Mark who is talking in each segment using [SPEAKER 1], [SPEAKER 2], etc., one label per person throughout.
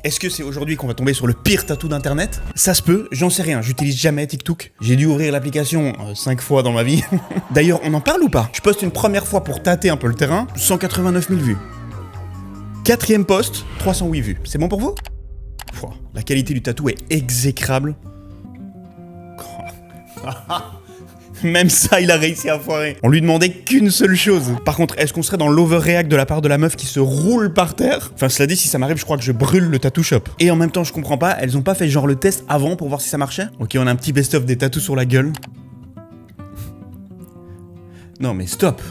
[SPEAKER 1] Est-ce que c'est aujourd'hui qu'on va tomber sur le pire tatou d'internet? Ça se peut, j'en sais rien, j'utilise jamais TikTok. J'ai dû ouvrir l'application 5 fois dans ma vie. D'ailleurs, on en parle ou pas? Je poste une première fois pour tâter un peu le terrain, 189 000 vues. Quatrième post, 308 vues. C'est bon pour vous? La qualité du tatou est exécrable. Même ça, il a réussi à foirer. On lui demandait qu'une seule chose. Par contre, est-ce qu'on serait dans l'overreact de la part de la meuf qui se roule par terre? Enfin, cela dit, si ça m'arrive, je crois que je brûle le tattoo shop. Et en même temps, je comprends pas, elles ont pas fait genre le test avant pour voir si ça marchait? Ok, on a un petit best-of des tatous sur la gueule. Non mais stop.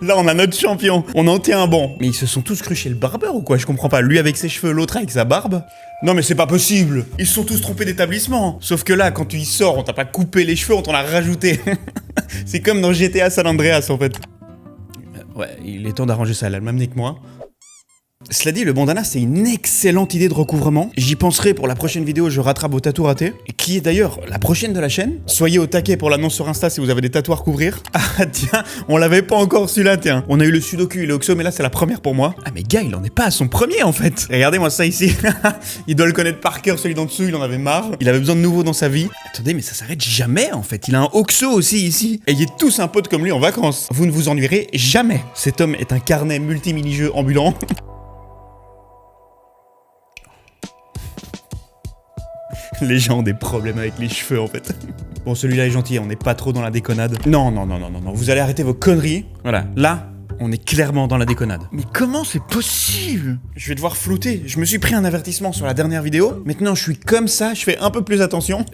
[SPEAKER 1] Là, on a notre champion. On en tient un bon. Mais ils se sont tous crus chez le barbeur ou quoi? Je comprends pas. Lui avec ses cheveux, l'autre avec sa barbe. Non mais c'est pas possible. Ils se sont tous trompés d'établissement. Sauf que là, quand tu y sors, on t'a pas coupé les cheveux, on t'en a rajouté. C'est comme dans GTA San Andreas en fait. Ouais, il est temps d'arranger ça. Elle a le même nez que moi. Cela dit, le bandana, c'est une excellente idée de recouvrement. J'y penserai pour la prochaine vidéo, je rattrape vos tatous ratés. Qui est d'ailleurs la prochaine de la chaîne. Soyez au taquet pour l'annonce sur Insta si vous avez des tatous à recouvrir. Ah tiens, on l'avait pas encore celui-là, tiens. On a eu le Sudoku et le Oxo, mais là c'est la première pour moi. Ah mais gars, il en est pas à son premier en fait. Regardez-moi ça ici. Il doit le connaître par cœur, celui d'en dessous, il en avait marre. Il avait besoin de nouveau dans sa vie. Attendez, mais ça s'arrête jamais en fait. Il a un Oxo aussi ici. Ayez tous un pote comme lui en vacances. Vous ne vous ennuierez jamais. Cet homme est un carnet multi-mini-jeux ambulant. Les gens ont des problèmes avec les cheveux en fait. Bon, celui-là est gentil, on n'est pas trop dans la déconnade. Non, vous allez arrêter vos conneries. Voilà, là, on est clairement dans la déconnade. Mais comment c'est possible? Je vais devoir flouter. Je me suis pris un avertissement sur la dernière vidéo. Maintenant, je suis comme ça, je fais un peu plus attention.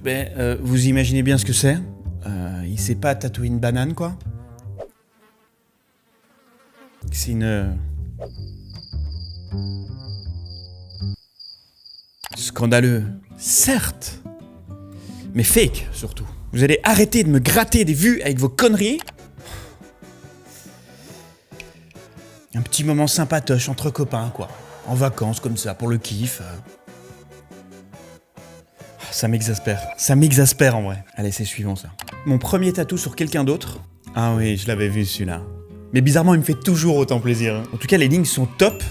[SPEAKER 1] Vous imaginez bien ce que c'est. Il sait pas tatouer une banane, quoi. C'est une... Scandaleux. Certes. Mais fake, surtout. Vous allez arrêter de me gratter des vues avec vos conneries. Un petit moment sympatoche entre copains, quoi. En vacances, comme ça, pour le kiff. Ça m'exaspère. Ça m'exaspère, en vrai. Allez, c'est suivant, ça. Mon premier tatou sur quelqu'un d'autre. Ah oui, je l'avais vu, celui-là. Mais bizarrement, il me fait toujours autant plaisir. En tout cas, les lignes sont top.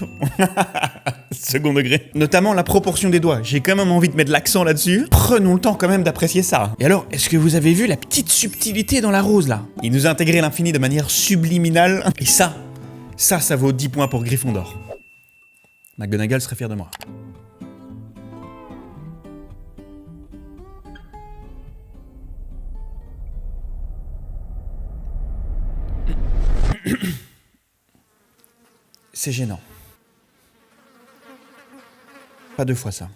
[SPEAKER 1] Second degré. Notamment la proportion des doigts. J'ai quand même envie de mettre l'accent là-dessus. Prenons le temps quand même d'apprécier ça. Et alors, est-ce que vous avez vu la petite subtilité dans la rose, là? Il nous a intégré l'infini de manière subliminale. Et ça vaut 10 points pour Gryffondor. McGonagall serait fier de moi. C'est gênant. Pas 2 fois ça.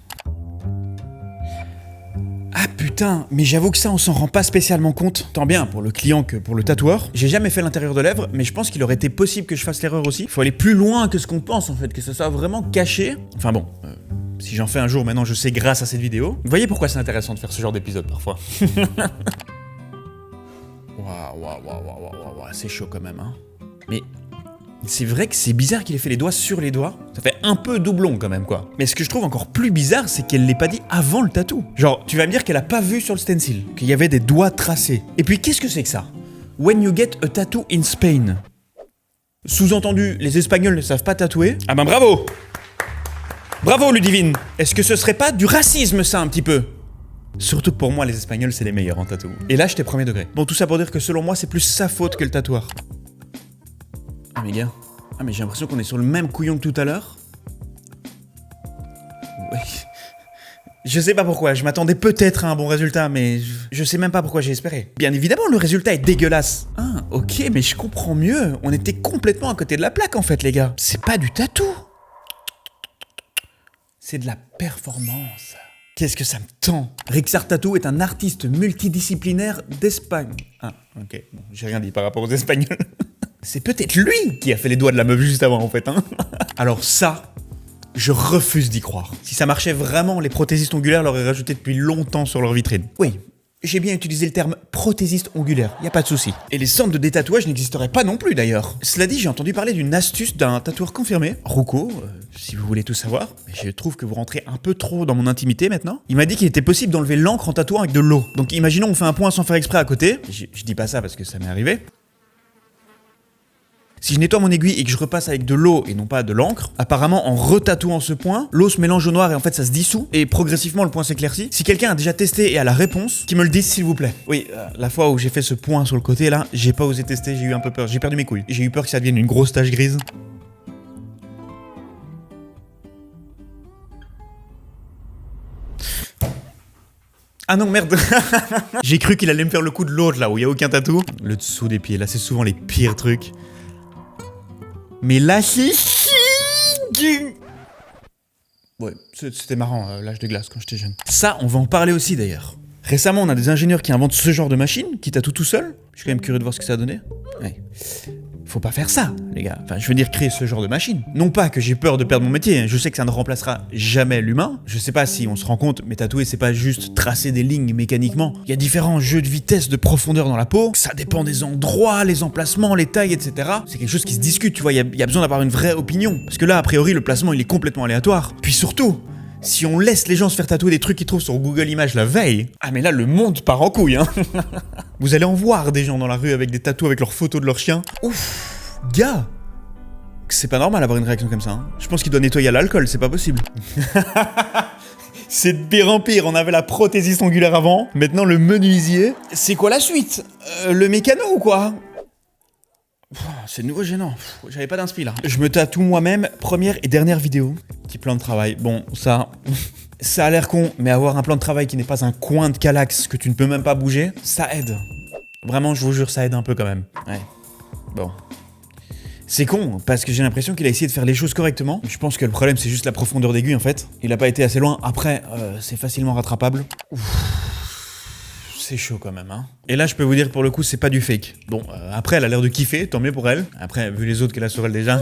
[SPEAKER 1] Ah putain, mais j'avoue que ça on s'en rend pas spécialement compte. Tant bien pour le client que pour le tatoueur. J'ai jamais fait l'intérieur de lèvres, mais je pense qu'il aurait été possible que je fasse l'erreur aussi. Faut aller plus loin que ce qu'on pense en fait, que ça soit vraiment caché. Enfin bon, si j'en fais un jour maintenant je sais grâce à cette vidéo. Vous voyez pourquoi c'est intéressant de faire ce genre d'épisode parfois. Waouh, c'est chaud quand même hein. Mais... c'est vrai que c'est bizarre qu'il ait fait les doigts sur les doigts. Ça fait un peu doublon quand même quoi. Mais ce que je trouve encore plus bizarre, c'est qu'elle l'ait pas dit avant le tatou. Genre, tu vas me dire qu'elle a pas vu sur le stencil qu'il y avait des doigts tracés. Et puis qu'est-ce que c'est que ça? When you get a tattoo in Spain. Sous-entendu, les Espagnols ne savent pas tatouer. Ah ben bravo! Bravo Ludivine! Est-ce que ce serait pas du racisme ça un petit peu? Surtout que pour moi, les Espagnols c'est les meilleurs en tatou. Et là, j'étais premier degré. Bon, tout ça pour dire que selon moi, c'est plus sa faute que le tatoueur. Ah mais gars, mais j'ai l'impression qu'on est sur le même couillon que tout à l'heure. Ouais. Je sais pas pourquoi, je m'attendais peut-être à un bon résultat, mais je sais même pas pourquoi j'ai espéré. Bien évidemment, le résultat est dégueulasse. Ah, ok, mais je comprends mieux. On était complètement à côté de la plaque en fait, les gars. C'est pas du tatou. C'est de la performance. Qu'est-ce que ça me tend? Rixart Tattoo est un artiste multidisciplinaire d'Espagne. Ah, ok, bon, j'ai rien dit par rapport aux Espagnols. C'est peut-être lui qui a fait les doigts de la meuf juste avant en fait, hein. Alors ça, je refuse d'y croire. Si ça marchait vraiment, les prothésistes ongulaires l'auraient rajouté depuis longtemps sur leur vitrine. Oui, j'ai bien utilisé le terme prothésiste ongulaire, y a pas de souci. Et les centres de détatouage n'existeraient pas non plus d'ailleurs. Cela dit, j'ai entendu parler d'une astuce d'un tatoueur confirmé, Rouco, si vous voulez tout savoir. Mais je trouve que vous rentrez un peu trop dans mon intimité maintenant. Il m'a dit qu'il était possible d'enlever l'encre en tatouant avec de l'eau. Donc imaginons on fait un point sans faire exprès à côté. Je dis pas ça parce que ça m'est arrivé. Si je nettoie mon aiguille et que je repasse avec de l'eau et non pas de l'encre, apparemment en retatouant ce point, l'eau se mélange au noir et en fait ça se dissout et progressivement le point s'éclaircit. Si quelqu'un a déjà testé et a la réponse, qu'il me le dise s'il vous plaît. Oui, la fois où j'ai fait ce point sur le côté là, j'ai pas osé tester, j'ai eu un peu peur, j'ai perdu mes couilles. J'ai eu peur que ça devienne une grosse tache grise. Ah non, merde. J'ai cru qu'il allait me faire le coup de l'autre, là, où il n'y a aucun tatou. Le dessous des pieds, là, c'est souvent les pires trucs. Mais là, c'est chic. Ouais, c'était marrant, l'âge de glace, quand j'étais jeune. Ça, on va en parler aussi, d'ailleurs. Récemment, on a des ingénieurs qui inventent ce genre de machine, qui tatouent tout seul. Je suis quand même curieux de voir ce que ça a donné. Ouais. Faut pas faire ça, les gars. Enfin, je veux dire, créer ce genre de machine. Non pas que j'ai peur de perdre mon métier, je sais que ça ne remplacera jamais l'humain. Je sais pas si on se rend compte, mais tatouer, c'est pas juste tracer des lignes mécaniquement. Il y a différents jeux de vitesse, de profondeur dans la peau. Ça dépend des endroits, les emplacements, les tailles, etc. C'est quelque chose qui se discute, tu vois. Il y a besoin d'avoir une vraie opinion. Parce que là, a priori, le placement, il est complètement aléatoire. Puis surtout, si on laisse les gens se faire tatouer des trucs qu'ils trouvent sur Google Images la veille, ah mais là le monde part en couille, hein. Vous allez en voir des gens dans la rue avec des tatous avec leurs photos de leur chien. Ouf, gars, c'est pas normal d'avoir une réaction comme ça, hein. Je pense qu'il doit nettoyer à l'alcool, c'est pas possible. C'est de pire en pire, on avait la prothésiste ongulaire avant, maintenant le menuisier. C'est quoi la suite? Le mécano ou quoi? C'est de nouveau gênant, j'avais pas d'inspi là. Je me tatoue moi-même, première et dernière vidéo. Petit plan de travail, bon ça a l'air con, mais avoir un plan de travail qui n'est pas un coin de Calax que tu ne peux même pas bouger, ça aide. Vraiment, je vous jure, ça aide un peu quand même. Ouais, bon. C'est con, parce que j'ai l'impression qu'il a essayé de faire les choses correctement. Je pense que le problème c'est juste la profondeur d'aiguille en fait. Il a pas été assez loin, après c'est facilement rattrapable. C'est chaud quand même, hein. Et là, je peux vous dire, pour le coup, c'est pas du fake. Bon, après, elle a l'air de kiffer, tant mieux pour elle. Après, vu les autres qu'elle a sur elle déjà,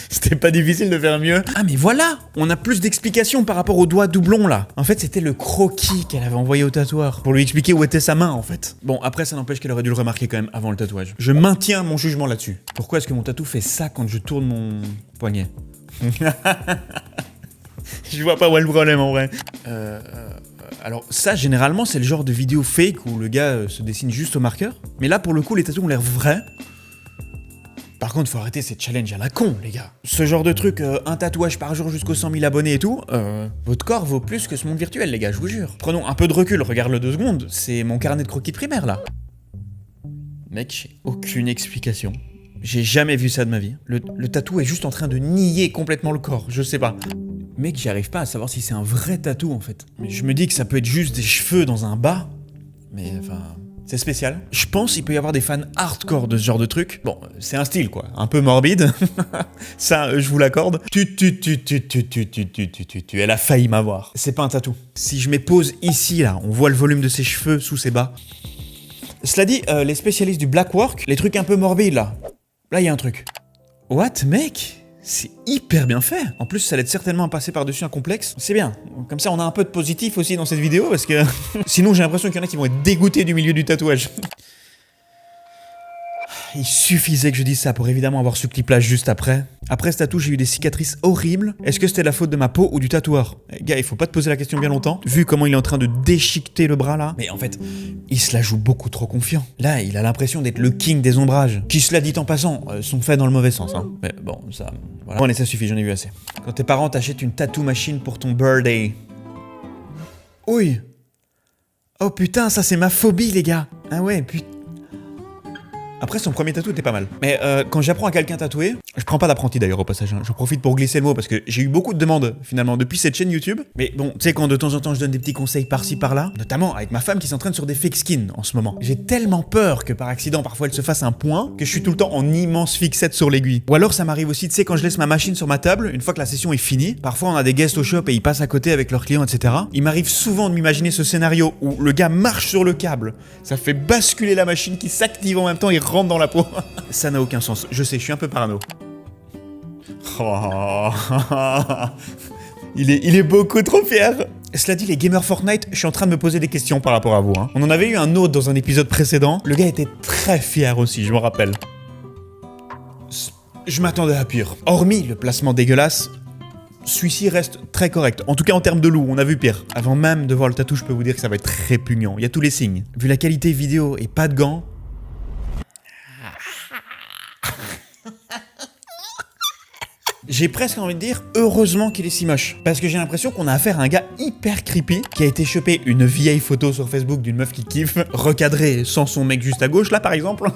[SPEAKER 1] c'était pas difficile de faire mieux. Ah, mais voilà, on a plus d'explications par rapport au doigt doublon, là. En fait, c'était le croquis qu'elle avait envoyé au tatoueur, pour lui expliquer où était sa main, en fait. Bon, après, ça n'empêche qu'elle aurait dû le remarquer quand même avant le tatouage. Je maintiens mon jugement là-dessus. Pourquoi est-ce que mon tatou fait ça quand je tourne mon poignet? Je vois pas où est le problème, en vrai. Alors ça, généralement, c'est le genre de vidéo fake où le gars se dessine juste au marqueur. Mais là, pour le coup, les tatous ont l'air vrais. Par contre, faut arrêter ces challenges à la con, les gars. Ce genre de truc, un tatouage par jour jusqu'aux 100 000 abonnés et tout, votre corps vaut plus que ce monde virtuel, les gars, je vous jure. Prenons un peu de recul, regarde-le 2 secondes. C'est mon carnet de croquis primaire, là. Mec, j'ai aucune explication. J'ai jamais vu ça de ma vie. Le tatou est juste en train de nier complètement le corps, je sais pas. Mec, j'y arrive pas à savoir si c'est un vrai tatou en fait. Mais je me dis que ça peut être juste des cheveux dans un bas. Mais enfin, c'est spécial. Je pense qu'il peut y avoir des fans hardcore de ce genre de truc. Bon, c'est un style quoi, un peu morbide. Ça, je vous l'accorde. Elle a failli m'avoir. C'est pas un tatou. Si je mets pause ici là, on voit le volume de ses cheveux sous ses bas. Cela dit, les spécialistes du black work, les trucs un peu morbides là. Là, il y a un truc. What, mec? C'est hyper bien fait. En plus, ça l'aide certainement à passer par-dessus un complexe. C'est bien. Comme ça, on a un peu de positif aussi dans cette vidéo, parce que sinon, j'ai l'impression qu'il y en a qui vont être dégoûtés du milieu du tatouage. Il suffisait que je dise ça pour évidemment avoir ce clip là juste après. Après ce tatou, j'ai eu des cicatrices horribles. Est-ce que c'était la faute de ma peau ou du tatoueur? Gars, il faut pas te poser la question bien longtemps. Vu comment il est en train de déchiqueter le bras là. Mais en fait, il se la joue beaucoup trop confiant. Là, il a l'impression d'être le king des ombrages. Qui, cela dit en passant, sont faits dans le mauvais sens, hein. Mais bon, ça... Voilà. Bon, allez, ça suffit, j'en ai vu assez. Quand tes parents t'achètent une tattoo machine pour ton birthday. Oui. Oh putain, ça c'est ma phobie, les gars. Ah ouais, putain. Après, son premier tatou était pas mal. Mais quand j'apprends à quelqu'un tatouer, je prends pas d'apprenti d'ailleurs au passage, hein. J'en profite pour glisser le mot parce que j'ai eu beaucoup de demandes finalement depuis cette chaîne YouTube. Mais bon, tu sais, quand de temps en temps je donne des petits conseils par-ci par-là, notamment avec ma femme qui s'entraîne sur des fake skins en ce moment. J'ai tellement peur que par accident parfois elle se fasse un point que je suis tout le temps en immense fixette sur l'aiguille. Ou alors ça m'arrive aussi, tu sais, quand je laisse ma machine sur ma table, une fois que la session est finie, parfois on a des guests au shop et ils passent à côté avec leurs clients, etc. Il m'arrive souvent de m'imaginer ce scénario où le gars marche sur le câble, ça fait basculer la machine qui s'active en même temps et rentre dans la peau. Ça n'a aucun sens. Je sais, je suis un peu parano. Oh. Il est beaucoup trop fier. Cela dit, les gamers Fortnite, je suis en train de me poser des questions par rapport à vous, hein. On en avait eu un autre dans un épisode précédent. Le gars était très fier aussi, je me rappelle. Je m'attendais à pire. Hormis le placement dégueulasse, celui-ci reste très correct. En tout cas en termes de loup, on a vu pire. Avant même de voir le tatou, je peux vous dire que ça va être répugnant. Il y a tous les signes. Vu la qualité vidéo et pas de gants... J'ai presque envie de dire heureusement qu'il est si moche. Parce que j'ai l'impression qu'on a affaire à un gars hyper creepy qui a été chopé une vieille photo sur Facebook d'une meuf qui kiffe, recadrée sans son mec juste à gauche là par exemple.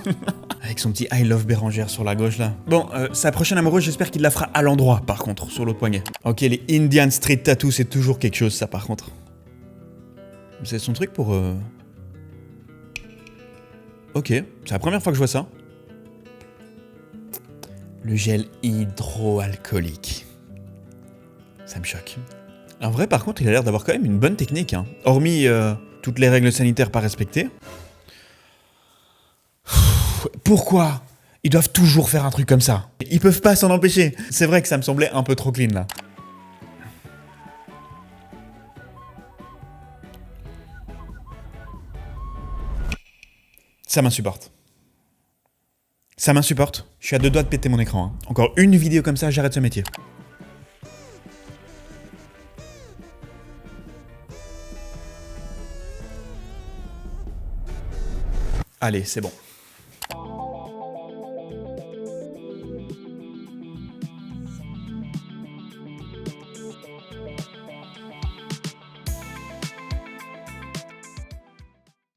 [SPEAKER 1] Avec son petit I love Bérangère sur la gauche là. Bon, sa prochaine amoureuse, j'espère qu'il la fera à l'endroit par contre, sur l'autre poignet. Ok, les Indian Street Tattoo, c'est toujours quelque chose ça par contre. C'est son truc pour... Ok, c'est la première fois que je vois ça. Le gel hydroalcoolique. Ça me choque. En vrai, par contre, il a l'air d'avoir quand même une bonne technique, hein. Hormis toutes les règles sanitaires pas respectées. Pourquoi ils doivent toujours faire un truc comme ça? Ils peuvent pas s'en empêcher. C'est vrai que ça me semblait un peu trop clean, là. Ça m'insupporte. Ça m'insupporte. Je suis à 2 doigts de péter mon écran. Hein. Encore une vidéo comme ça, j'arrête ce métier. Allez, c'est bon.